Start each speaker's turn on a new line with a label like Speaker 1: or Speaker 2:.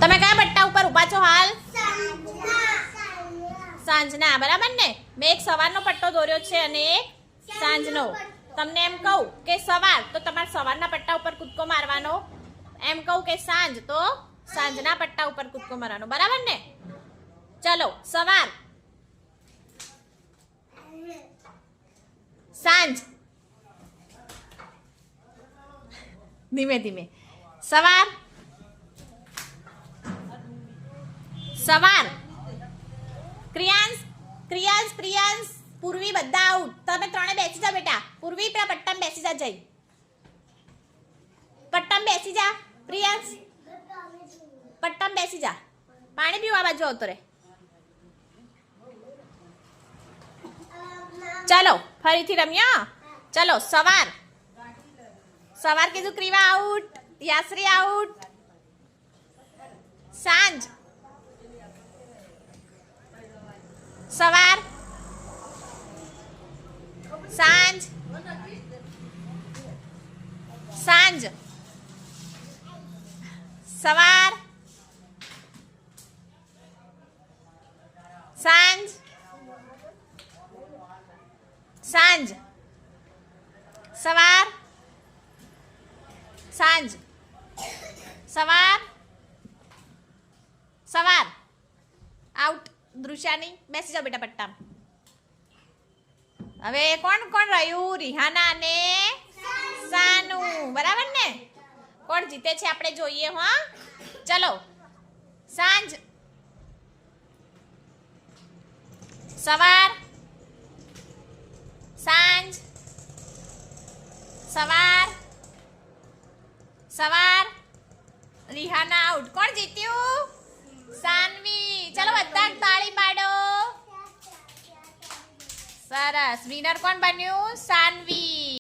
Speaker 1: તમે કયા પટ્ટા ઉપર ઊભા છો હાલ? સાંજના, બરાબર ને? મેં એક સવારનો પટ્ટો દોર્યો છે અને એક સાંજનો. તમને એમ કહું કે સવાર તો તમારે સવારના પટ્ટા ઉપર કૂદકો મારવાનો, એમ કહું કે સાંજ તો સાંજના પટ્ટા ઉપર કૂદકો મારવાનો, બરાબર ને? ચલો, સવાર, સાંજ, ધીમે ધીમે, સવાર, સવાર, ક્રિયાંશ, ક્રિયાંશ, પ્રિયાંશ, પૂર્વી, બધા આઉટ. તમે ત્રણે બેસી જા બેટા. પૂર્વી પેલા પટ્ટામાં બેસી જા, જઈ પટ્ટામાં બેસી જા. પ્રિયાંશ પટ્ટામાં બેસી જા. પાણી પીવા બાજુ આવતો રે. ચલો ફરીથી રમ્યા. ચલો, સવાર, સવાર કીધું, ક્રિવા આઉટ, યાશ્રી આઉટ. સાંજ, સવાર, સાંજ, સાંજ, સવાર, સાંજ, સાંજ, સવાર, સાંજ, સવાર, સવાર. આઉટ. દૃશ્યાની બેસી જાઓ બેટા પટ્ટામાં. હવે કોણ કોણ રહ્યું? રિહાના અને સાનુ, બરાબર ને? કોણ જીતે છે આપણે જોઈએ. હા, ચલો. સાંજ, સવાર, સાંજ, સવાર, સવાર. રિહાના આઉટ. કોણ જીત્યું? સાનવી. ચલો બધા તાળી પાડો. સરસ. વિનર કોણ બન્યું? સાનવી.